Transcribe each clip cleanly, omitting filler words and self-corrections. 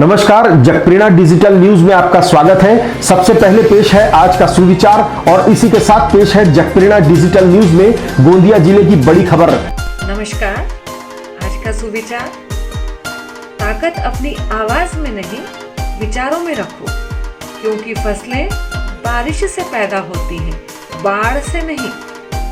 नमस्कार, जगप्रेरणा digital news में आपका स्वागत है। सबसे पहले पेश है आज का सुविचार और इसी के साथ पेश है जगप्रेरणा डिजिटल न्यूज में गोंदिया जिले की बड़ी खबर। नमस्कार, आज का सुविचार, ताकत अपनी आवाज में नहीं विचारों में रखो, क्योंकि फसलें बारिश से पैदा होती हैं, बाढ़ से नहीं।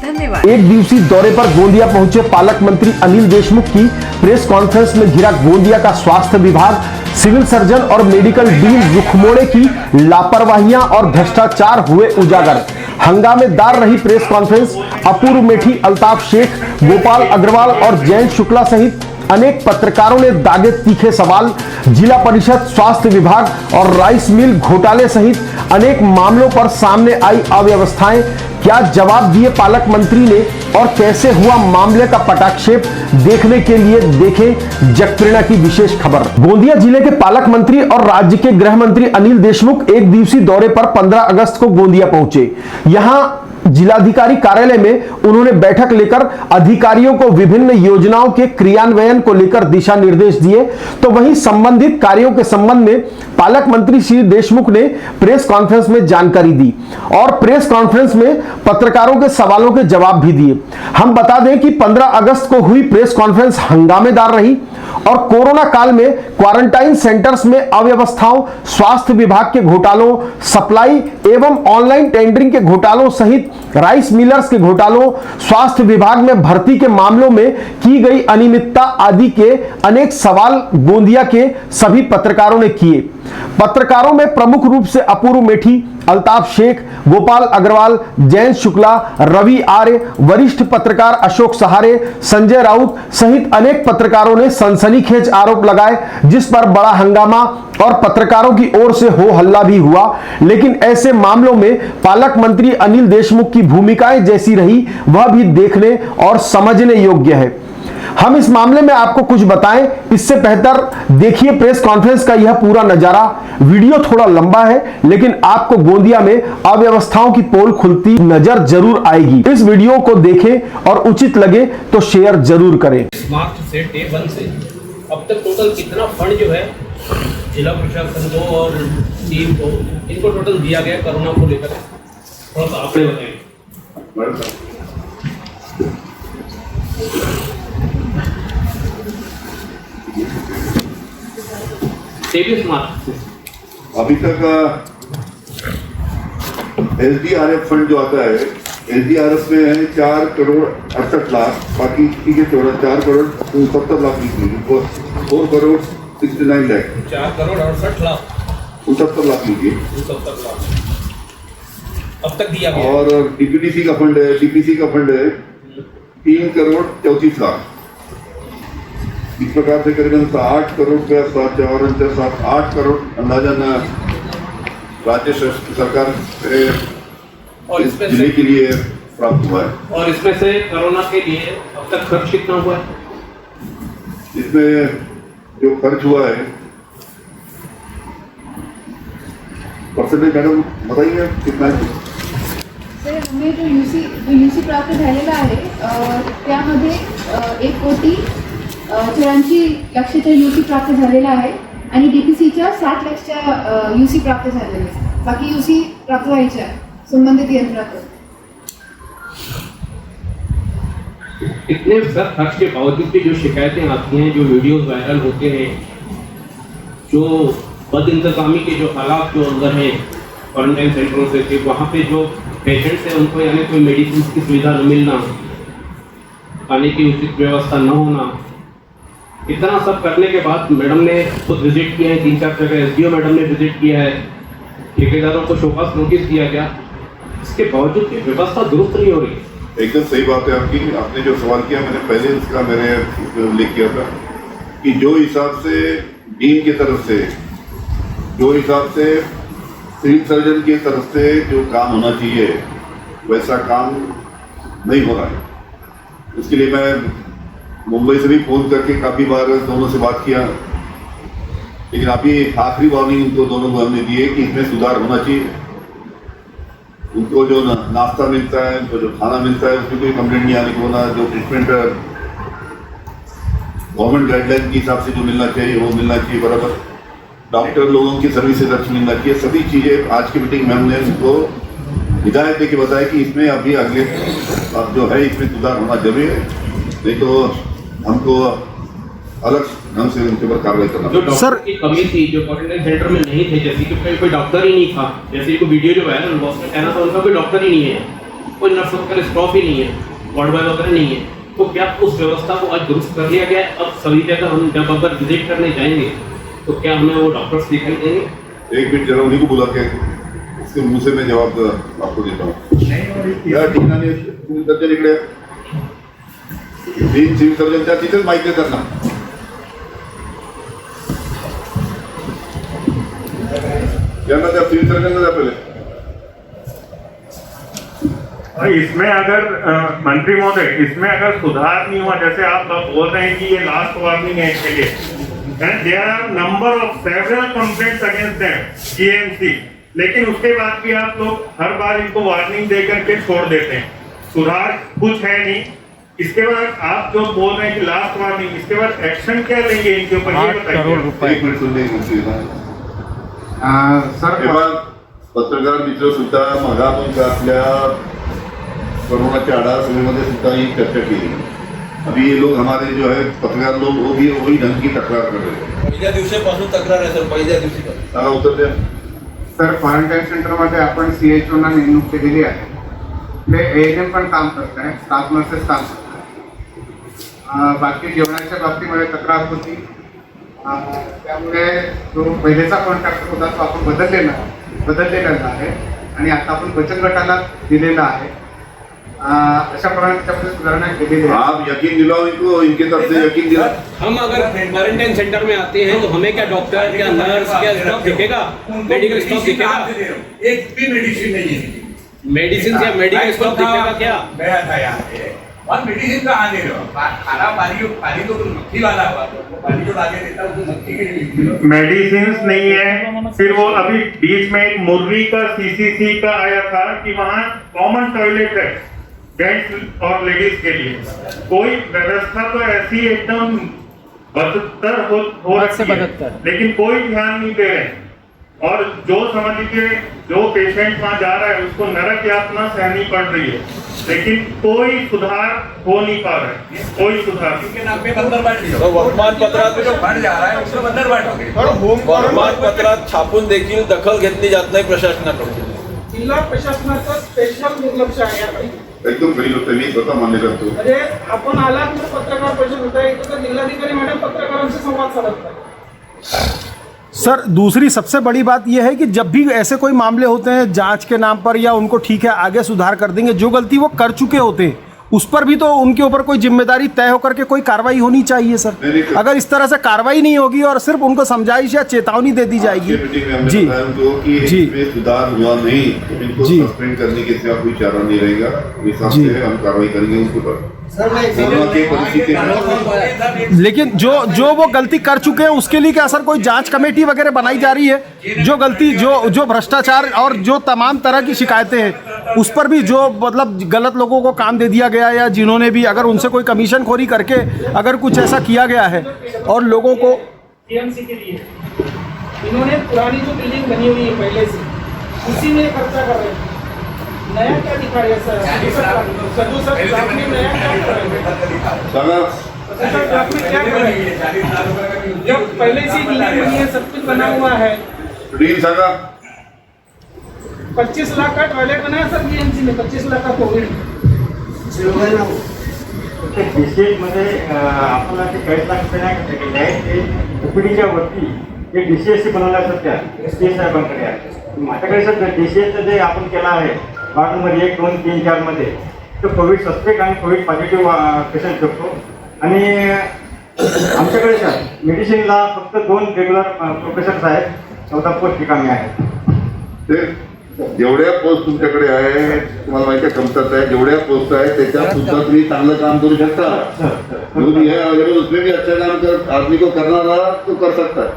धन्यवाद। एक दिवसीय दौरे पर गोंदिया पहुंचे पालक मंत्री अनिल देशमुख की प्रेस कॉन्फ्रेंस में घिरा गोंदिया का स्वास्थ्य विभाग। सिविल सर्जन और मेडिकल डीन रुखमोड़े की लापरवाहियां और भ्रष्टाचार हुए उजागर। हंगामेदार रही प्रेस कॉन्फ्रेंस। अपूर्व मेठी, अल्ताफ शेख, गोपाल अग्रवाल और जयंत शुक्ला सहित अनेक पत्रकारों ने दागे तीखे सवाल। जिला परिषद, स्वास्थ्य विभाग और राइस मिल घोटाले सहित अनेक मामलों पर सामने आई अव्यवस्थाएं। क्या जवाब दिए पालक मंत्री ने और कैसे हुआ मामले का पटाक्षेप, देखने के लिए देखें जगप्रेरणा की विशेष खबर। गोंदिया जिले के पालक मंत्री और राज्य के गृह मंत्री अनिल देशमुख एक दिवसीय दौरे पर 15 अगस्त को गोंदिया पहुंचे। यहां जिलाधिकारी कार्यालय में उन्होंने बैठक लेकर अधिकारियों को विभिन्न योजनाओं के क्रियान्वयन को लेकर दिशा निर्देश दिए। तो वहीं संबंधित कार्यों के संबंध में पालक मंत्री श्री देशमुख ने प्रेस कॉन्फ्रेंस में जानकारी दी और प्रेस कॉन्फ्रेंस में पत्रकारों के सवालों के जवाब भी दिए। हम बता दें कि 15 अगस्त को हुई प्रेस कॉन्फ्रेंस हंगामेदार रही और कोरोना काल में क्वारंटाइन सेंटर्स में अव्यवस्थाओं, स्वास्थ्य विभाग के घोटालों, सप्लाई एवं ऑनलाइन टेंडरिंग के घोटालों सहित राइस मिलर्स के घोटालों, स्वास्थ्य विभाग में भर्ती के मामलों में की गई अनियमितता आदि के अनेक सवाल गोंदिया के सभी पत्रकारों ने किए। पत्रकारों में प्रमुख रूप से अपूर्व मेठी, अल्ताफ शेख, गोपाल अग्रवाल, जयंत शुक्ला, रवि आर्य, वरिष्ठ पत्रकार अशोक सहारे, संजय राउत सहित अनेक पत्रकारों ने सनसनीखेज आरोप लगाए, जिस पर बड़ा हंगामा और पत्रकारों की ओर से हो हल्ला भी हुआ। लेकिन ऐसे मामलों में पालक मंत्री अनिल देशमुख की भूमिकाएं जैसी रही, वह भी देखने और समझने योग्य है। हम इस मामले में आपको कुछ बताएं, इससे बेहतर देखिए प्रेस कॉन्फ्रेंस का यह पूरा नजारा। वीडियो थोड़ा लंबा है, लेकिन आपको गोंदिया में अव्यवस्थाओं की पोल खुलती नजर जरूर आएगी। इस वीडियो को देखें और उचित लगे तो शेयर जरूर करें। मार्च से डे 1 से अब तक टोटल कितना फंड जो है जिला प्रशासन को और टीम को, इनको टोटल दिया गया कोरोना को लेकर, थोड़ा सा आपने बताएं। 23 मार्च से अभी तक SDRF फंड जो आता है, SDRF में है 4 करोड़ 68 लाख, बाकी ठीक है 4 करोड़ 70 लाख निकली, 4 करोड़ 69 लाख, 4 करोड़ 68 लाख 69 लाख निकली, 70 लाख अब तक दिया गया। और DPDC का फंड है 3 करोड़ 34 लाख। इस प्रकार से करीबन 8 करोड़ रुपया 8 करोड़ अंदाजन राज्य सरकार और इसमें जिले के लिए प्राप्त हुआ है। और इसमें से कोरोना के लिए अब तक खर्च कितना हुआ है? इसमें जो खर्च हुआ है परसेंटेज मैडम बताइए कितना है? सर, हमें जो यूसी प्राप्त झालेला आहे त्यामध्ये 1,84,00,000 यूसी प्राप्त झालेला आहे आणि DPCच्या 60,00,000 यूसी प्राप्त झालेले आहे। बाकी यूसी प्राप्त व्हायच्या संबंधित यंत्रातून। इतने सर खर्च के बावजूद भी जो शिकायतें आती हैं, जो वीडियोस वायरल होते हैं, जो बद इंतजामी के जो हालात जो अंदर हैं क्वारंटाइन सेंटरों से थे, वहाँ पे जो पेशेंट्स हैं उनको यानी कोई मेडिसिन की सुविधा न मिलना, खाने की उचित व्यवस्था न होना, इतना सब करने के बाद मैडम ने खुद विजिट किया है 3-4 जगह, SDO मैडम ने विजिट किया है, ठेकेदारों को शोकास नोटिस दिया गया, इसके बावजूद भी व्यवस्था दुरुस्त नहीं हो रही। एकदम सही बात है आपकी। आपने जो सवाल किया मैंने पहले इसका उल्लेख किया था कि जो हिसाब से डीन की तरफ से, जो हिसाब से सिविल सर्जन की तरफ से जो काम होना चाहिए वैसा काम नहीं हो रहा है। इसके लिए मैं मुंबई से भी फोन करके काफ़ी बार दोनों से बात किया, लेकिन अभी आखिरी वार्निंग उनको दोनों को हमने दी है कि इसमें सुधार होना चाहिए। उनको जो नाश्ता मिलता है, उनको जो खाना मिलता है उसमें कोई कंप्लेंट नहीं आने को होना, जो ट्रीटमेंट गवर्नमेंट गाइडलाइन के हिसाब से जो मिलना चाहिए वो मिलना चाहिए बराबर। डॉक्टर लोगों की सर्विसेज अच्छी मिलना चाहिए, सभी चीज़ें आज की मीटिंग में हमने उनको हिदायत दे के बताया कि इसमें अभी आगे अब जो है इसमें सुधार होना जरूरी है, नहीं तो हमको अलग ढंग से उनके ऊपर कार्रवाई करना जो डॉक्टर की कमी थी, जो क्वारंटाइन सेंटर में नहीं थे, जैसे कि कोई डॉक्टर ही नहीं था, जैसे को वीडियो जो वायरल हुआ उसमें कहना था उनका कोई डॉक्टर ही नहीं है, कोई नर्स वगैरह स्टाफ ही नहीं है, वार्ड बॉय वगैरह नहीं है, तो क्या उस व्यवस्था को आज दुरुस्त कर लिया गया है? अब सभी जगह हम जब अगर विजिट करने जाएंगे तो क्या हमें वो डॉक्टर्स दिखाई देंगे? एक मिनट जरा उन्हीं को बुला के उसके मुंह से मैं जवाब आपको देता हूँ। यार ठीक है, सिविल सर्जन इकडे, सिविल सर्जनच्या तिथेच माहिती करना। यांना त्या सिविल सर्जनला द्या पहिले। और इसमें अगर मंत्री महोदय, इसमें अगर सुधार नहीं हुआ, जैसे आप बोल रहे हैं कि ये लास्ट वार्निंग है इसके लिए, there are number of several complaints against them GMC, लेकिन उसके बाद भी आप लोग हर बार इनको वार्निंग दे करके छोड़ देते हैं, सुधार कुछ है नहीं। इसके बाद आप जो बोल रहे हैं कि लास्ट वार्निंग, इसके बाद एक्शन क्या लेंगे इनके ऊपर, ये बताइए। एक मिनिट सुनने सर, पत्रकार मित्र सुद्धा मग आपण आपल्या कोरोनाच्या आढावा सभेमध्ये सुद्धा ही चर्चा केली। अभी ये लोग हमारे जो है पत्रकार लोग वो भी वही ढंग की तक्रार कर रहे हैं। पहिल्या दिवसापासून तक्रार आहे सर, पहिल्या दिवशी सांगा उत्तर द्या सर। क्वारंटाईन सेंटरमध्ये आपण CHOना नेमणूक केलेली आहे, ते ANM पण काम करत आहे, स्टाफ नर्सेस काम करत आहे। बाकी जेवणाच्या बाबतीमध्ये तक्रार होती, त्यामुळे जो पहिलेचा कॉन्ट्रॅक्टर होता तो आपण बदललेला आहे आणि आता आपण बचत गटाला दिलेला आहे। अशा प्रकारच्या सुधारणा केलेली आहे। आप यकीन दिलाओ इनको, इनके तरफ से यकीन दिलाओ। हम अगर क्वारंटाइन सेंटर में आते हैं तो हमें क्या डॉक्टर क्या नर्स क्या स्टाफ दिखेगा, मेडिकल स्टाफ दिखेगा? एक भी मेडिसिन नहीं है, मेडिसिन या मेडिकल स्टाफ दिखेगा क्या? गया था यहाँ पे और मेडिसिन का आने दो, खाना पानी तो मक्खी वाला हुआ, पानी जो लाके देता है वो मक्खी के लिए मेडिसिन नहीं है। फिर वो अभी बीच में एक मुर्री का CCC का आया था कि वहाँ कॉमन टॉयलेट है जेंट्स और लेडीज के लिए, कोई व्यवस्था तो ऐसी एकदम बदतर हो रखी है, लेकिन कोई ध्यान नहीं दे रहे। और जो समझ लीजिए जो पेशेंट वहाँ जा रहा है उसको नरक यातना सहनी पड़ रही है, लेकिन कोई सुधार हो नहीं पा रहा है, कोई सुधार। के नाम पे बंदर बाट दिया, वर्तमान पत्रात जो फंड जा रहा है उसमें बंदर बाट हो गई, वर्तमान पत्रात छापून देखील दखल घेतली जात नाही प्रशासनाकडून। जिल्हा प्रशासनाचं स्पेशल दुर्लक्ष आहे याकडे, एकदम खरी गोष्ट मी स्वतः मान्य करतो। म्हणजे आपण आलात तर पत्रकार परिषद होता है, इथं जिल्हाधिकारी मॅडम पत्रकारांशी संवाद साधत नाही। सर दूसरी सबसे बड़ी बात यह है कि जब भी ऐसे कोई मामले होते हैं जांच के नाम पर, या उनको ठीक है आगे सुधार कर देंगे, जो गलती वो कर चुके होते हैं उस पर भी तो उनके ऊपर कोई जिम्मेदारी तय होकर के कोई कार्रवाई होनी चाहिए सर। अगर इस तरह से कार्रवाई नहीं होगी और सिर्फ उनको समझाइश या चेतावनी दे दी जाएगी जी जी सुधार हुआ नहीं तो इनको सस्पेंड करने के सिवा कोई चारा नहीं रहेगा, हिसाब से हम कार्रवाई करेंगे उनके ऊपर। लेकिन जो वो गलती कर चुके हैं उसके लिए क्या सर कोई जांच कमेटी वगैरह बनाई जा रही है? जो गलती जो भ्रष्टाचार और जो तमाम तरह की शिकायतें हैं उस पर भी जो मतलब गलत लोगों को काम दे दिया गया, या जिन्होंने भी अगर उनसे कोई कमीशन खोरी करके अगर कुछ ऐसा किया गया है और लोगों को TMC के लिए इन्होंने पुरानी जो बिल्डिंग बनी हुई है पहले से उसी में खर्चा कर रहे हैं, नया क्या दिखा रहे हैं सर? सदू सर ग्राफ में नया क्या कर रहे हैं? सर ग्राफ में क्या कर रहे हैं? जब पहले से बिल्डिंग बनी है, सब कुछ बना हुआ है, 25 लाख का टॉयलेट बनाया सर BMC में, 25 लाख का कोविड। मध्ये आपल्याला ते 40 लाख रुपये नाही केले आहे, ते OPDच्या वरती जे DCSC बनवला सध्या SPA साहेबांकडे आहे। माझ्याकडे सध्या DCSचं जे आपण केलं आहे वार्ड नंबर 1, 2, 3, 4 मध्ये, तो कोविड सस्पेक्ट आणि कोविड पॉझिटिव्ह पेशंट करतो। आणि आमच्याकडे सर मेडिसिनला फक्त 2 रेग्युलर प्रोफेसर्स आहेत, 14 पोस्ट रिकामी आहेत। जेवढ्या पोस्ट तुमच्याकडे आहे तुम्हाला माहिती आहे कमतरता आहे, जेवढ्या पोस्ट आहे त्याच्यात सुद्धा तुम्ही चांगलं काम करू शकता। जो भी है अगर उसमें भी अच्छा काम कर आदमी को करना रहा तो कर सकता है।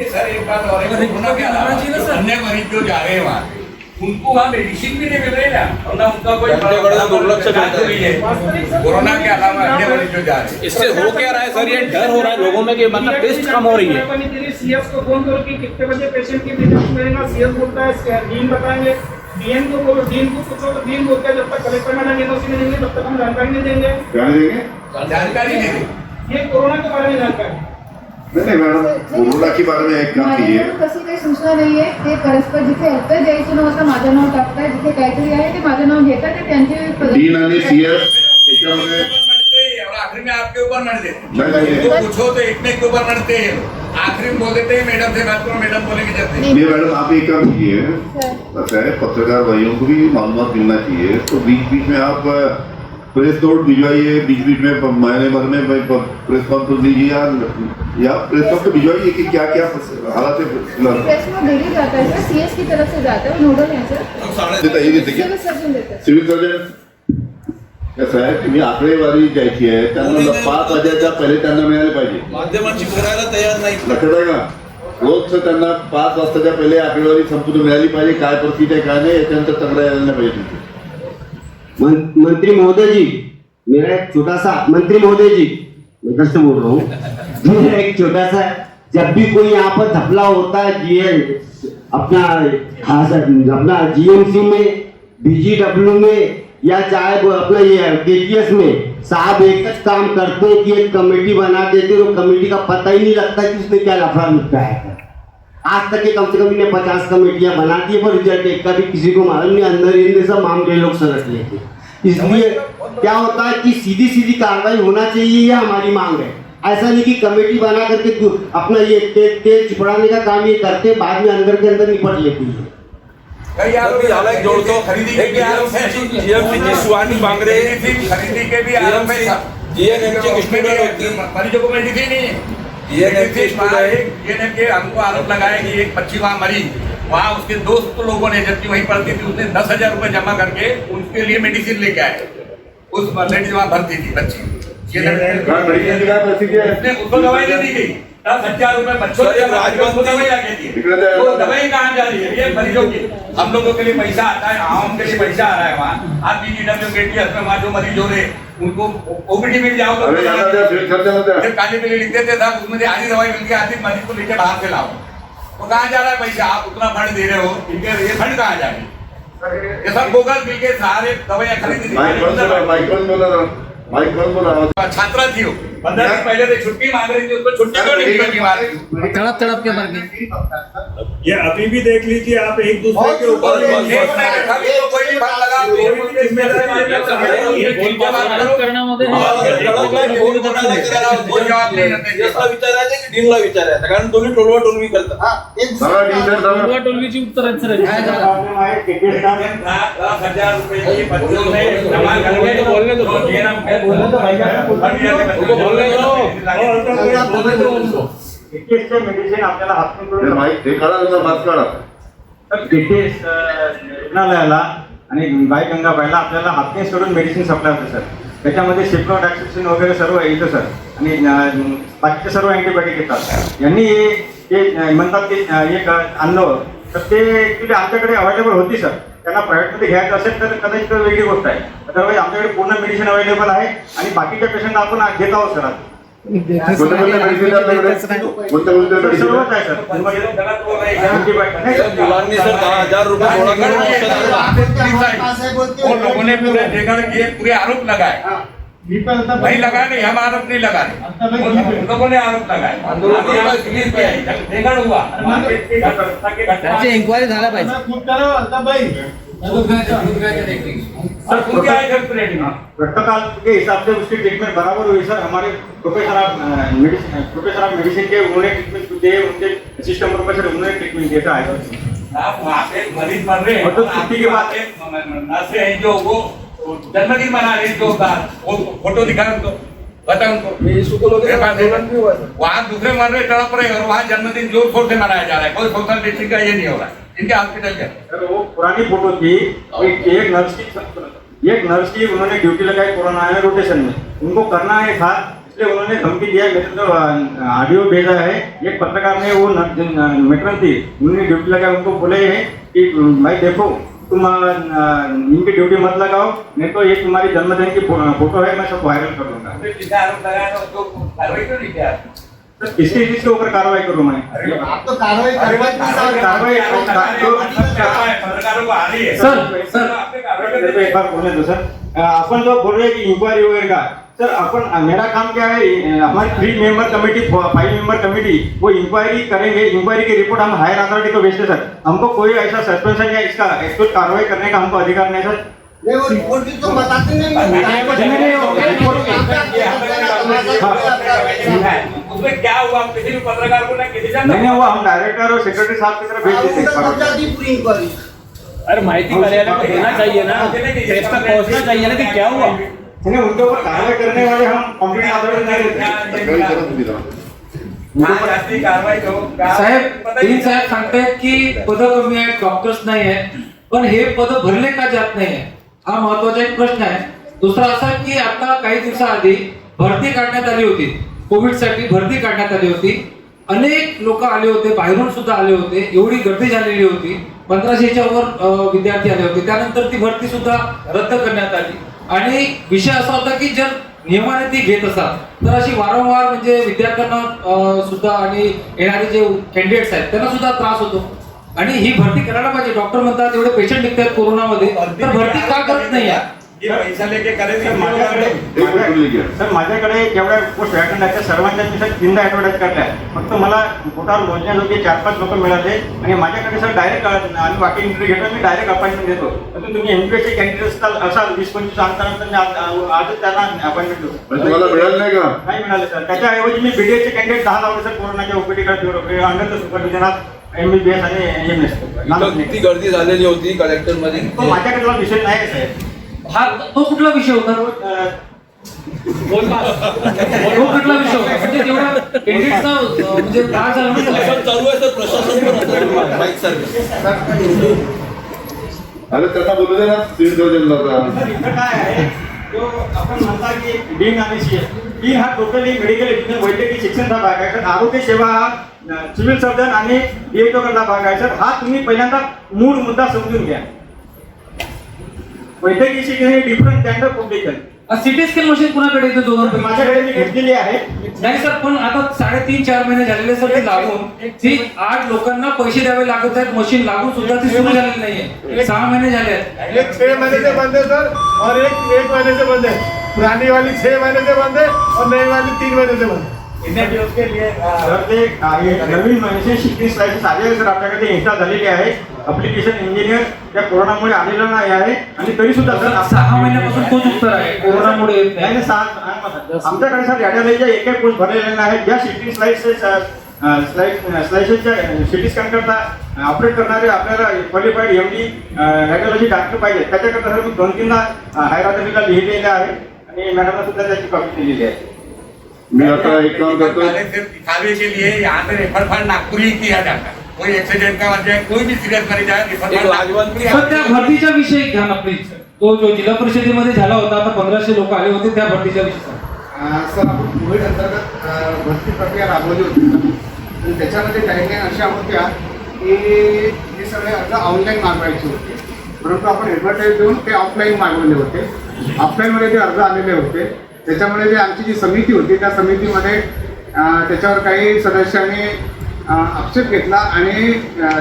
सर एक बात और है, अन्य मरीज जो जा रहे हैं वहाँ उनको वहाँ मेडिसिन भी नहीं मिल रही ना, और ना उनका कोई त्यांच्याकडे दुर्लक्ष करता है। हुई है कोरोना के अलावा अन्य मरीज जो जा रहे हैं। इससे हो क्या रहा है सर, ये डर हो रहा है लोगों में कि मतलब टेस्ट कम हो रही है। सीएस को फोन करो कि कितने बजे पेशेंट की डिटेल्स मिलेगा, सीएस बोलता है डीन बताएंगे, डीएन को बोलो, डीन को पूछो तो डीन बोलते हैं जब तक कलेक्टर मैडम एनओसी नहीं देंगे तब तक हम जानकारी नहीं देंगे। क्या देंगे? जानकारी नहीं दी। ये कोरोना के बारे में जानकारी नाही मॅडम, कोरोना के बारे में एक काम कीजिए. माझ्याकडे तशी काही सूचना नाहीये. ते परस्पर जिथे उत्तर द्यायचं नव्हतं माझं नाव टाकताय, जिथे काहीतरी आहे ते माझं नाव घेतात, ते त्यांचे डीन आणि सीएस त्याच्यामध्ये और आखिरी में आपके ऊपर मर देते नहीं। तो पूछो तो इतने के ऊपर मरते हैं, आखिरी में बोल देते हैं मैडम से बात करो, मैडम बोलेंगे जब नहीं मैडम, आप एक काम कीजिए, ऐसा है पत्रकार भाइयों को भी मालूमात मिलना चाहिए, तो बीच बीच में आप प्रेस नोट भिजवाइए, बीच बीच में महीने भर में प्रेस कॉन्फ्रेंस लीजिए या प्रेस नोट भिजवाइए कि क्या क्या हालात है. प्रेस में डेली जाता है सर, सीएस की तरफ से जाता है, नोडल है सर, सिविल सर्जन देते हैं. सिव्हिल सर्जन कसं आहे, तुम्ही आकडेवारी द्यायची आहे, त्यांना 5 वाजेच्या पहिले त्यांना मिळाले पाहिजे. माध्यमांची करायला तयार नाही. लक्षात आहे का? रोज त्यांना 5 वाजताच्या पहिले आकडेवारी संपूर्ण मिळाली पाहिजे, काय परिस्थिती आहे काय नाही, याच्यानंतर तक्रार यायला नाही पाहिजे तुमची. मंत्री महोदय जी, मेरा एक छोटा सा, मंत्री महोदय जी मैं कल से बोल रहा हूँ, मेरा एक छोटा सा, जब भी कोई यहाँ पर धपला होता है अपना जीएमसी में, बीजीडब्ल्यू में या चाहे वो अपना ये केजीएस में, साहब एक काम करते हैं कि एक कमेटी बना देते, तो कमेटी का पता ही नहीं लगता कि उसने क्या लफड़ा निपटाया है. आज तक के कम से कम इन्हें 50 कमेटियां बना दी है, पर रिजल्ट एक का भी किसी को मालूम नहीं. अंदर इनमें सब मामले लोग सरक लेते. इसलिए क्या होता है कि सीधी सीधी कार्रवाई होना चाहिए, ये हमारी मांग है. ऐसा नहीं कि कमेटी बना करके अपना ये तेल चिपड़ाने का काम ये करते, बाद में अंदर के अंदर निपट लेती है. कई आरोप झाला एक जोड़तो खरीदी के भी आरोप है, जीएमसी सुहानी बांगरे खरीदी के भी आरोप है. जीएनएमची स्टूडेंट होती, मरीजों को मेडिसिन नहीं है. ये हमको आरोप लगाया कि एक बच्ची वहाँ मरी, वहाँ उसके दोस्त लोगों ने, जबकि वहीं पढ़ती थी, उसने 10,000 रुपए जमा करके उनके लिए मेडिसिन लेके आए. उस लेडीज वहाँ भर्ती थी बच्ची, उसको दवाई नहीं दी गई. 10,000 रुपए बच्चों को दवाई लगे थी. वो दवाई कहाँ जा रही है? ये मरीजों की, हम लोगों के लिए पैसा आता है, आम के लिए पैसा आ रहा है. वहाँ आप बीजीडब्ल्यू वहाँ जो मरीज हो रहे उनको ओपीडी में जाओ तो काली बिल्ली लिखते थे साहब, उसमें आधी दवाई मिलती है, आधी मरीज को लेकर बाहर से लाओ. तो कहाँ जा रहा है पैसा? आप उतना फंड दे रहे हो, इनके ये फंड कहाँ जाएंगे? ये सब बोगस बिल के सहारे दवाइयाँ खरीदी. छात्रा थी वो, 15 दिन पहले से छुट्टी मांग रही थी, उसको छुट्टी क्यों नहीं दी? बीमार तड़प तड़प के मर गई. ये अभी भी देख लीजिए आप, एक दूसरे के ऊपर कोई भी बात लगा विचारायचं की डीनला विचारायचं, कारण दोन्ही टोलवा टोलवी करतात. टोलवीची उत्तर आहेत सर. 10,000 रुपए की बच्चों ने जमा करके बोलने दो. मेडिसिन आपल्याला हातून हे काढा, मास्क काढा. रुग्णालयाला आणि गाय गंगाबाईला आपल्याला हातने सोडून मेडिसिन सप्लाय होते सर. त्याच्यामध्ये शिप्रोडॅक्सिन वगैरे सर्व येतं सर, आणि बाकीचे सर्व अँटीबायोटिक येतात. यांनी ते म्हणतात की एक आणलं तर ते ॲक्च्युली आमच्याकडे अवेलेबल होती सर. त्यांना प्रायव्हेटमध्ये घ्यायचं असेल तर कदाचित वेगळी गोष्ट आहे. अदरवाईज आमच्याकडे पूर्ण मेडिसिन अवेलेबल आहे आणि बाकीच्या पेशंट आपण घेत आहोत सर. सर्वच आहे सर. मुलांनी सर 10,000 रुपये गोळा वो लोगों ने पूरे देखा कि ये पूरे आरोप लगाए. नहीं लगाए, नहीं हम आरोप नहीं लगा रहे, उन लोगों ने आरोप लगाए. देखा हुआ इंक्वायरी झाला पाहिजे. प्रोटोकॉल के हिसाब से उसकी ट्रीटमेंट बराबर हुई सर. हमारे प्रोफेसर ऑफ मेडिसिन के उन्होंने ट्रीटमेंट दिए, उनके असिस्टेंट प्रोफेसर उन्होंने ट्रीटमेंट दिया है. आप वहाँ पे मरीज मर रहे हैं, तो छुट्टी के बाद नर्सें हैं जो वो जन्मदिन मना रहे हैं, जो वो फोटो दिखा उनको, बता उनको वहाँ दूसरे मर रहे तड़प रहे और वहाँ जन्मदिन जोर शोर से मनाया जा रहा है. कोई सोशल डिस्टेंसिंग का ये नहीं हो रहा है इनके हॉस्पिटल के. सर वो पुरानी फोटो थी. एक नर्स की उन्होंने ड्यूटी लगाई कोरोना में रोटेशन में. उनको करना है था, इसलिए उन्होंने धमकी दिया. मेरे तो ऑडियो भेजा है. एक पत्रकार ने वो मेट्रन थी, उन्होंने ड्यूटी लगाई, उनको बोले हैं कि भाई देखो तुम इनकी ड्यूटी मत लगाओ, नहीं तो ये तुम्हारी जन्मदिन की फोटो है, मैं सब वायरल कर दूंगा। जिसका आरोप लगाया था उसको कार्रवाई क्यों नहीं किया? तो किसके चीज के ऊपर कार्रवाई करूँ मैं? आप तो कार्रवाई पत्रकारों को आ रही है सर एक बार बोलने दो सर। अपन जो बोल रहे हैं कि इंक्वायरी वगैरह का, सर अपन मेरा काम क्या है, हमारी 3 मेंबर कमेटी 5 मेंबर कमेटी वो इंक्वायरी करेंगे, इंक्वायरी की रिपोर्ट हम हायर अथॉरिटी को भेजते सर। हमको कोई ऐसा सस्पेंशन या इसका कुछ कार्रवाई करने का हमको अधिकार नहीं सर। नहीं वो रिपोर्ट भी तो बताते नहीं उसमें क्या हुआ? किसी भी पत्रकार को ना किसी नहीं हुआ, हम डायरेक्टर और सेक्रेटरी साहब की तरफ भेज देते पूरी इंक्वायरी। अरे माहिती कार्यालय को देना चाहिए ना, प्रेस तक पहुंचना चाहिए ना कि क्या हुआ। नहीं उनके ऊपर कार्रवाई करने वाले हम कॉम्प्लीट अथॉरिटी नहीं देते। कारवाई साहेब तीन साहेब सांगतायत की पद कमी आहेत, डॉक्टर्स नाही आहेत, पण हे पद भरले का जात नाही आहे, हा महत्वाचा एक प्रश्न आहे। दुसरा असा की आता काही दिवसाआधी भरती काढण्यात आली होती, कोविड साठी भरती काढण्यात आली होती, अनेक लोक आले होते, बाहेरून सुद्धा आले होते, एवढी गर्दी झालेली होती, 1500च्या वर विद्यार्थी आले होते। त्यानंतर ती भरती सुद्धा रद्द करण्यात आली आणि विषय असा होता की जर नियमाने ती घेत असाल तर अशी वारंवार म्हणजे विद्यार्थ्यांना सुद्धा आणि येणारे जे कॅन्डिडेट्स आहेत त्यांना सुद्धा त्रास होतो आणि ही भरती करायला पाहिजे। डॉक्टर म्हणतात एवढे पेशंट निघतात कोरोनामध्ये, तर भरती का करत नाही आहे? पैसा लेके करे सर माझ्याकडे जेवढ्या पोस्ट व्हॅकंट आहेत त्या सर्वांच्या मी सर 3दा ॲडव्हर्टाईज करल्या, फक्त मला पोटावर मोजण्याजोगे 4-5 लोक मिळाले आणि माझ्याकडे सर डायरेक्ट आणि बाकी इंटरव्ह्यू घेतो, मी डायरेक्ट अपॉइंटमेंट देतो। तर तुम्ही एमपीएससी कॅन्डिडेट असाल 20-25 अंतरानंतर मी आजच त्यांना अपॉइंटमेंट देतो। तुम्हाला मिळालं नाही का? नाही मिळाले सर, त्याच्याऐवजी मी बीडीएसचे कॅन्डिडेट 10 लावले सर कोरोनाच्या ओपीडीकडे अंडर द सुपरविजनात MBBS आणि एमएस। किती गर्दी झालेली होती कलेक्टर मध्ये, तो माझ्याकडला विषय नाही साहेब। हा तो कुठला विषय होता? तो कुठला विषय होता म्हणजे तेवढा कॅन्डिडेटचा म्हणजे त्रास झाला ना? चालू आहे सर प्रशासन बाईक सर अरे त्यांना बोलू दे ना, सिव्हिल सर्जनला इथं काय आहे, तो आपण म्हणता की डीन आणि डीन हा टोटली मेडिकल एज्युकेशन वैद्यकीय शिक्षणाचा भाग आहे तर आरोग्य सेवा हा सिव्हिल सर्जन आणि डीएचओ कडला भाग आहे सर। हा तुम्ही पहिल्यांदा मूळ मुद्दा समजून घ्या। वैद्यकीय शिक्षण हे डिफरंट स्टँडर्ड पब्लिकन। सिटी स्कॅन मशीन कुणाकडे येते? दोघांपैकी माझ्याकडे मी घेतलेली आहे। नाही सर, पण आता 3.5-4 महिने झालेले सर ते लागून ती 8 लोकांना पैसे द्यावे लागत आहेत, मशीन लागून सुद्धा ती सुरू झालेली नाहीये। 6 महिने झाले आहेत। एक 6 महीने से बंद है सर और एक महीने से बंद है। पुरानी वाली 6 महीने से बंद है और नई वाली 3 महीने से बंद है। उसके लिए सर ते नवीन मशीन 36 लायसन्स आले सर आपल्याकडे इन्स्टॉल झालेली आहे। ऍप्लिकेशन इंजिनियर त्या कोरोनामुळे आलेला नाही आहे आणि तरी सुद्धा सर 6 महिन्यापासून तोच उत्तर आहे, कोरोनामुळे येत नाही। आमच्याकडे सर रॅडिओलॉजीच्या एकही पोस्ट भरलेले नाही। ज्या 36 स्लाइसेसच्या सिटी स्कॅन करता ऑपरेट करणारे आपल्याला क्वालिफाईड एमडी रॅडिओलॉजी डॉक्टर पाहिजे, त्याच्याकरता सर मी 2-3दा हायर अथॉरिटीला लिहिलेले आहे आणि मॅडमला सुद्धा त्याची कॉपी दिलेली आहे। मी आता एक काम करतो, दिखावे के लिए यहाँ पे रेफर फंड नागपुर ही किया जाता है। कोई एक्सीडेंट का वजह कोई भी सीरियस मरीज आया रेफर फंड सर त्या भरतीच्या विषयी घ्या ना प्लीज। तो जो जिल्हा परिषदेमध्ये झाला होता, आता 1500 लोक आले होते, त्या भरतीच्या विषयी सर आपण कोविड अंतर्गत भरती प्रक्रिया राबवली होती आणि त्याच्यामध्ये गाईडलाईन अशा होत्या की हे सगळे अर्ज ऑनलाईन मागवायचे होते, परंतु आपण ॲडव्हर्टाईज देऊन ते ऑफलाईन मागवले होते। ऑफलाईनमध्ये जे अर्ज आलेले होते त्याच्यामुळे जे आमची जी समिती होती त्या समितीमध्ये त्याच्यावर काही सदस्यांनी आक्षेप घेतला आणि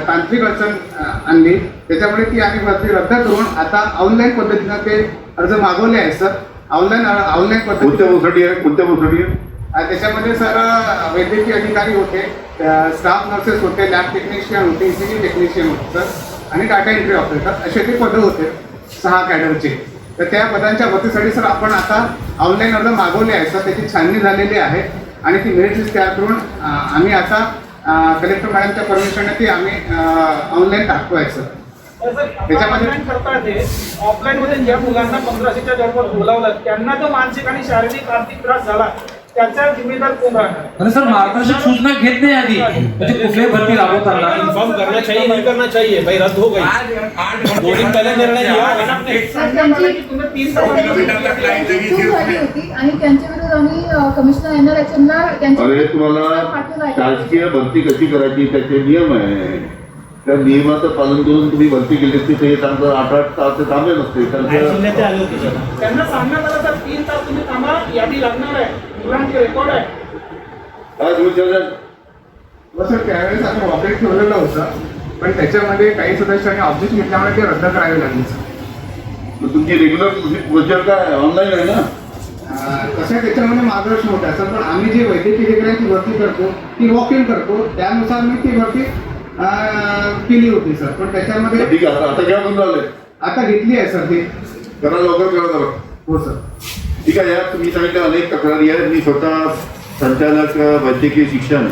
तांत्रिक अडचण आणली, त्याच्यामुळे ती आम्ही भरती रद्द करून आता ऑनलाईन पद्धतीनं ते अर्ज मागवले आहेत सर। ऑनलाईन पद्धती कोणत्या पोस्टसाठी आहे? त्याच्यामध्ये सर वैद्यकीय अधिकारी होते, स्टाफ नर्सेस होते, लॅब टेक्निशियन होते, ECG टेक्निशियन होते सर आणि डाटा एंट्री ऑपरेटर असे ते पदं होते 6 कॅडरचे। तर त्या पदांच्या भरतीसाठी सर आपण आता ऑनलाईन अर्ज मागवले आहे सर, त्याची छाननी झालेली आहे आणि ती मेरिट लिस्ट तयार करून आम्ही आता कलेक्टर मॅडमच्या परमिशनने ती आम्ही ऑनलाईन टाकतो आहे सर। त्याच्यामध्ये करतात ते ऑफलाईन मध्ये ज्या मुलांना 1500च्या दरम्यान बोलावलं त्यांना जो मानसिक आणि शारीरिक आर्थिक त्रास झाला त्याचा जिम्मेदार कोण राहणार? आणि सर मार्गदर्शक सूचना घेत नाही आधी, म्हणजे कुठल्याही भरती राबवताना इन्फॉर्म करना चाहिए, नहीं करना चाहिए भाई, रद्द हो गई। 2 दिन पहले निर्णय लिया है ना आपने। होती आणि त्यांच्या विरुद्ध आम्ही कमिशनर NRHMला अरे तुम्हाला शासकीय भरती कशी करायची त्याचे नियम आहे, त्या नियमाचं पालन करून तुम्ही भरती केली असती ते त्यांचं 8-8 तास ते थांबले नसते त्यांचं त्यांना सांगण्यात आलं तर 3 तास तुम्ही थांबा, यादी लागणार आहे, मुलांचे रेकॉर्ड आहे. काय विचारलं सर त्यावेळेस आम्ही ऑपरेट ठेवलेलं होतं, पण त्याच्यामध्ये काही सदस्यांनी ऑब्जेक्ट घेतल्यामुळे ते रद्द करावे लागले सर. तुमची रेग्युलर प्रोसिजर काय ऑनलाईन आहे ना? कसं त्याच्यामध्ये मार्गदर्शन होतं सर, पण आम्ही जे वैद्यकीय अधिकाऱ्यांची भरती करतो ती वॉक इन करतो, त्यानुसार मी ती भरती केली होती सर. पण त्याच्यामध्ये ठीक आहे, आता काय करून राहिले? आता घेतली आहे सर ती. करा लवकर करा जरा. हो सर. ठीक आहे. यात तुम्ही सांगितलं अनेक तक्रारी आहेत. मी स्वतः संचालक वैद्यकीय शिक्षण,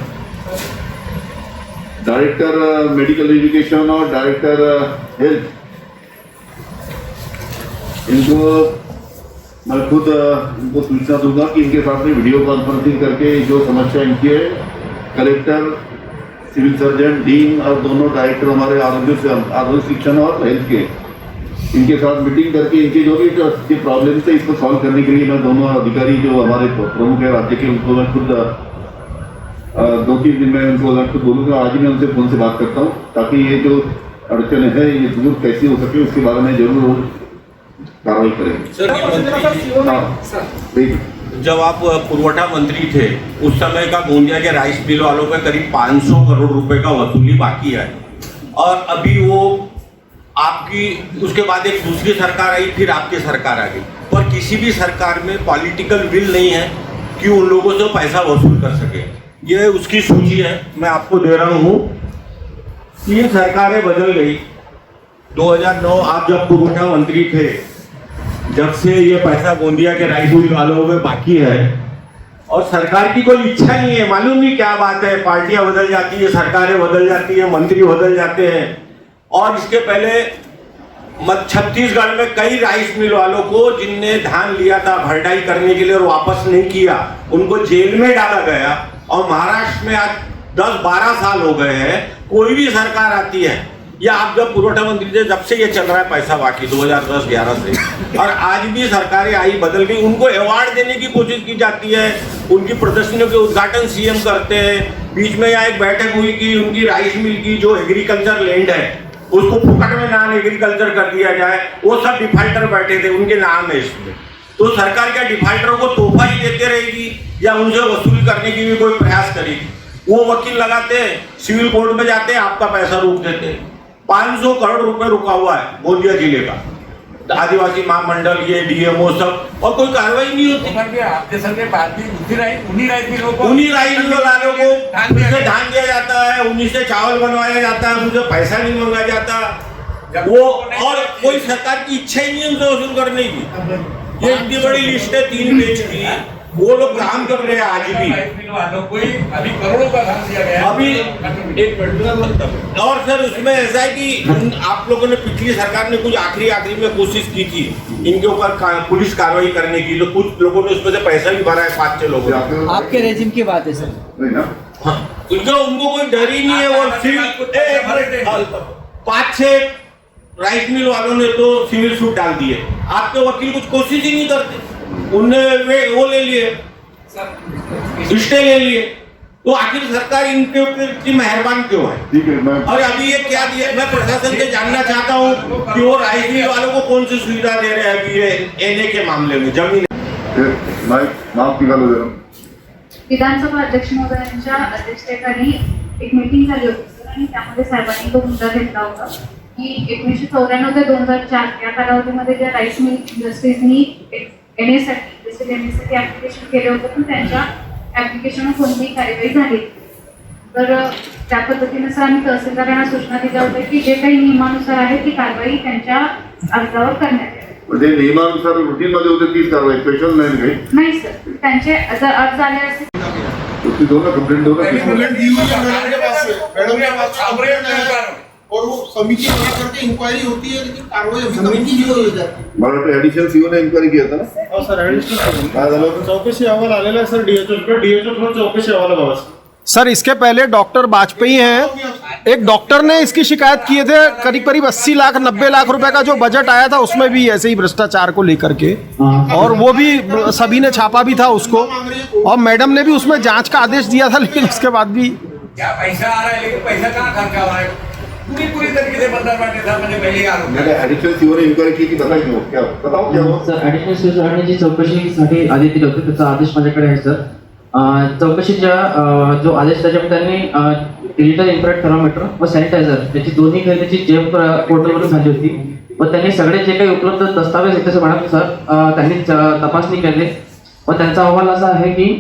डायरेक्टर मेडिकल एजुकेशन और डायरेक्टर हेल्थ, मैं खुद इनको सूचना दूंगा कि इनके साथ में वीडियो कॉन्फ्रेंसिंग करके जो समस्या इनकी है, कलेक्टर, सिविल सर्जन, डीन और दोनों डायरेक्टर हमारे आरोग्य शिक्षण और हेल्थ के, इनके साथ मीटिंग करके इनके जो भी प्रॉब्लम्स है इसको सॉल्व करने के लिए मैं दोनों अधिकारी जो हमारे प्रमुख है राज्य के उनको मैं खुद 2-3 दिन में उनको खुद बोलूँगा. आज ही मैं उनसे फोन से बात करता हूँ ताकि ये जो अड़चन है ये दूर कैसे हो सके उसके बारे में जरूर कार्रवाई करेंगे. हाँ, जब आप पुरवठा मंत्री थे उस समय का गोंदिया के राइस मिल वालों का करीब 500 करोड़ रुपए का वसूली बाकी है, और अभी वो आपकी उसके बाद एक दूसरी सरकार आई, फिर आपकी सरकार आ गई, पर किसी भी सरकार में पॉलिटिकल विल नहीं है कि उन लोगों से पैसा वसूल कर सके. ये उसकी सूची है, मैं आपको दे रहा हूँ. 3 सरकारें बदल गई. 2009 आप जब पुरवठा मंत्री थे, जब से ये पैसा गोंदिया के राइस मिल वालों में बाकी है, और सरकार की कोई इच्छा नहीं है. मालूम नहीं क्या बात है, पार्टियां बदल जाती है, सरकारें बदल जाती है, मंत्री बदल जाते हैं. और इसके पहले छत्तीसगढ़ में कई राइस मिल वालों को जिनने धान लिया था भरडाई करने के लिए और वापस नहीं किया, उनको जेल में डाला गया. और महाराष्ट्र में आज 10-12 साल हो गए हैं, कोई भी सरकार आती है, या आप जब पुरवठा मंत्री थे जब से ये चल रहा है पैसा बाकी 2010-11 से, और आज भी सरकारें आई बदल गई, उनको अवार्ड देने की कोशिश की जाती है, उनकी प्रदर्शनियों के उद्घाटन सीएम करते हैं. बीच में यहाँ एक बैठक हुई कि उनकी राइस मिल की जो एग्रीकल्चर लैंड है उसको फुकट में नॉन एग्रीकल्चर कर दिया जाए. वो सब डिफाल्टर बैठे थे, उनके नाम है इसमें. तो सरकार क्या डिफाल्टरों को तोहफा ही देते रहेगी या उनसे वसूल करने की भी कोई प्रयास करेगी? वो वकील लगाते हैं, सिविल कोर्ट में जाते हैं, आपका पैसा रोक देते हैं. 500 करोड़ रुपए रुका हुआ है गोंदिया जिले का, आदिवासी महामंडल, ये डीएमओ सब, और कोई कार्रवाई नहीं होती. आपके सर के बाद भी उन्हीं राइस मिलों को धान दिया जाता है, उन्हीं से चावल बनवाया जाता है, उनसे पैसा नहीं मांगा जाता. वो और कोई सरकार की इच्छा ही नहीं है उनसे वसूल करने की. ये इतनी बड़ी लिस्ट है 3 पेज की, वो लोग काम कर रहे हैं आज भी. अभी करोड़ों का धन दिया गया अभी एक और सर उसमें ऐसा है कि आप लोगों ने पिछली सरकार ने कुछ आखिरी में कोशिश की थी इनके ऊपर पुलिस कार्रवाई करने की, तो कुछ लोगों ने उसमें से पैसा भी भरा है. 5-6 लोगों ने. आपके रेजिम की बात है सर. उनको कोई डर ही नहीं है. और 5-6 राइस मिल वालों ने तो सिविल सूट डाल दिए. आपके वकील कुछ कोशिश ही नहीं करते. उनने वो ले लिए, रिश्ते ले लिए. तो आखिर सरकार इनके ऊपर इतनी मेहरबान क्यों है? ठीक है. मैं और अभी ये क्या दिया, मैं प्रशासन से जानना चाहता हूँ कि वो राइस मिल वालों को कौन सी सुविधा दे रहे हैं अभी ये एनए के मामले में जमीन. माफ निकालो जरा. विधानसभा अध्यक्ष महोदयांच्या अध्यक्षतेखाली एक मीटिंग झाली होती सर, आणि त्यामध्ये साहेबांनी तो मुद्दा घेतला होता की 1994 ते 2004 या कालावधीमध्ये ज्या राईस मिल इंडस्ट्रीजनी एनएसाठी ऍप्लिकेशन केले होते, पण त्यांच्या ऍप्लिकेशनवर कोणतीही कार्यवाही झाली. तर त्या पद्धतीने सर आम्ही तहसीलदारांना सूचना दिल्या होत्या की जे काही नियमानुसार आहे ती कारवाई त्यांच्या अर्जावर करण्यात यावी. म्हणजे नियमानुसार रुटीन मध्ये होते तीच कारवाई, स्पेशल नाही काही? नाही सर, त्यांचे अर्ज आले असते उसकी दोनों कंप्लेंट और वो समिति करके इंक्वायरी होती है, लेकिन कार्रवाई अभी समिति नहीं हो जाती. मला वाटतं ऍडिशनल सीओ ने इन्क्वायरी किया था ना? हो सर, ऍडिशनल काय झालं? चौकशी अहवाल आलेला आहे सर डीएचओ थ्रू चौकशी अहवाल बाबा. सर इसके पहले डॉक्टर वाजपेयी हैं, एक डॉक्टर ने इसकी शिकायत किए थे. करीब 80 लाख 90 लाख रुपए का जो बजट आया था उसमें भी ऐसे ही भ्रष्टाचार को लेकर के, और वो भी सभी ने छापा भी था उसको, और मैडम ने भी उसमें जांच का आदेश दिया था, लेकिन उसके बाद भी क्या पैसा आ रहा है, लेकिन पैसा कहाँ खर्चा हो रहा है? पूरी तरीके से बदला पाटे साहब मैंने पहले ही आरोप मैंने एडिशनल सीओ ने इंक्वायरी की बताई क्यों क्या बताओ क्या हुआ सर ऍडिशनल सीओ सरांनी जी चौकशीसाठी आदेश दिले होते त्याचा आदेश माझ्याकडे आहे सर. चौकशीच्या जो आदेश त्याच्यामध्ये त्यांनी डिजिटल इन्फ्रारेड थर्मामीटर व सॅनिटायझर याची दोन्ही खरेदीची जेम पोर्टलवरून झाली होती व त्यांनी सगळे जे काही उपलब्ध दस्तावेज आहेत त्याचं म्हणा सर त्यांनी तपासणी केली व त्यांचा अहवाल असा आहे की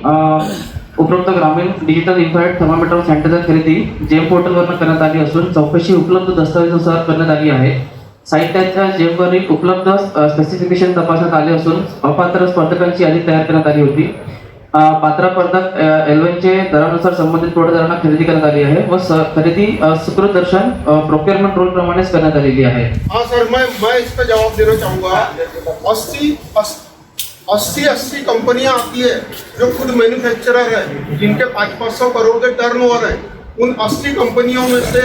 उपरोक्त ग्रामीण डिजिटल इन्फ्रारेड थर्मामीटर व सॅनिटायझर खरेदी जेम पोर्टलवरून करण्यात आली असून चौकशी उपलब्ध दस्तावेजानुसार करण्यात आली आहे. साहित्याच्या जेमवरील उपलब्ध स्पेसिफिकेशन तपासण्यात आले असून अपात्र स्पर्धकांची यादी तयार करण्यात आली होती. पात्र स्पर्धक एलवेनचे दरानुसार संबंधित पुरवठादारांना खरेदी करण्यात आली आहे व खरेदी सुकृत दर्शन प्रोक्योरमेंट रूल प्रमाणेच करण्यात आलेली आहे. हाँ सर मैं इसका जवाब देना चाहूँगा. 80 कंपनियां आती है जो खुद मैन्युफैक्चरर है जिनके 500 करोड़ के टर्नओवर है. उन 80 कंपनियों में से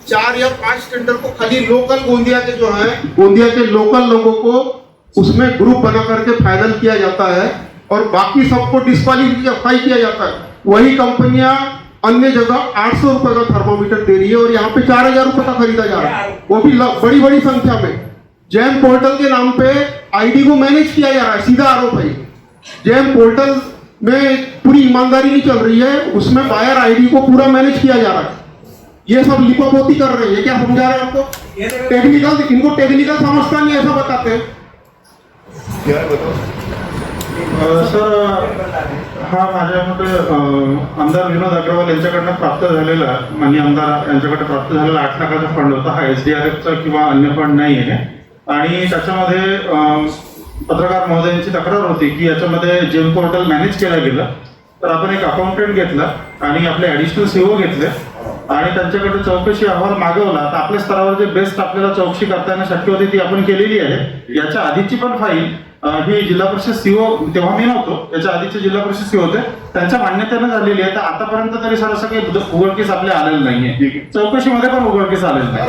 4 या 5 टेंडर को खाली लोकल गोंदिया के जो है गोंदिया के लोकल लोगों को उसमें ग्रुप बना करके फाइनल किया जाता है और बाकी सबको डिस्क्वालीफाई किया जाता है. वही कंपनियां अन्य जगह 800 रुपए का थर्मोमीटर दे रही है और यहाँ पे 4000 रुपए का खरीदा जा रहा है, वो भी बड़ी बड़ी संख्या में. जेम पोर्टल के नाम पे आईडी को मैनेज किया जा रहा है, सीधा आरोप है. जेम पोर्टल में पूरी ईमानदारी नहीं चल रही है, उसमें बायर आईडी को पूरा मैनेज किया जा रहा है. ये सब लिपापोती कर रहे हैं. क्या समझा रहे हैं आपको? टेक्निकल, इनको टेक्निकल समझता नहीं ऐसा बताते हैं. क्या बताओ सर हा माझ्या मते आमदार विनोद अग्रवाल यांच्याकडनं प्राप्त झालेला माननीय आमदार यांच्याकडे प्राप्त झालेला 8 लाखाचा फंड होता. हा SDRFचा किंवा अन्य फंड नाही आहे आणि त्याच्यामध्ये पत्रकार महोदयांची तक्रार होती की याच्यामध्ये जेम पोर्टल मॅनेज केलं गेलं. तर आपण एक अकाउंटंट घेतला आणि आपले ॲडिशनल सीओ घेतले आणि त्यांच्याकडे चौकशी अहवाल मागवला. तर आपल्या स्तरावर जे बेस्ट आपल्याला चौकशी करता येणं शक्य होती ती आपण केलेली आहे. याच्या आधीची पण फाईल ही जिल्हा परिषद सीओ तेव्हा मी नव्हतो, याच्या आधीचे जिल्हा परिषद सीओ होते त्यांच्या मान्यतेनं झालेली आहे. तर आतापर्यंत तरी सर असं काही उघडकीस आपल्या आलेलं नाहीये. चौकशीमध्ये पण उघडकीस आलेलं नाही.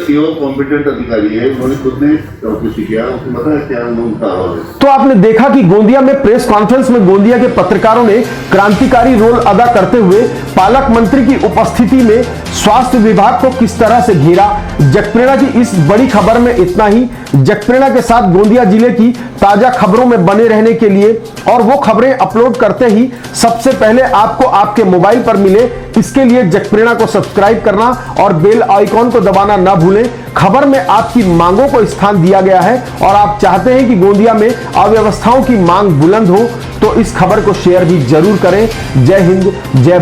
सीओ कॉम्पिटेंट अधिकारी है, उन्होंने खुद ने चौकसी किया, उसने बताया क्या उनका अहवाल है. तो आपने देखा कि गोंदिया में प्रेस कॉन्फ्रेंस में गोंदिया के पत्रकारों ने क्रांतिकारी रोल अदा करते हुए पालक मंत्री की उपस्थिति में स्वास्थ्य विभाग को किस तरह से घेरा. जगप्रेरणा की इस बड़ी खबर में इतना ही. जगप्रेरणा के साथ गोंदिया जिले की ताजा खबरों में बने रहने के लिए और वो खबरें अपलोड करते ही सबसे पहले आपको आपके मोबाइल पर मिले, इसके लिए जगप्रेरणा को सब्सक्राइब करना और बेल आइकॉन को दबाना ना भूलें. खबर में आपकी मांगों को स्थान दिया गया है और आप चाहते हैं कि गोंदिया में अव्यवस्थाओं की मांग बुलंद हो तो इस खबर को शेयर भी जरूर करें. जय हिंद, जय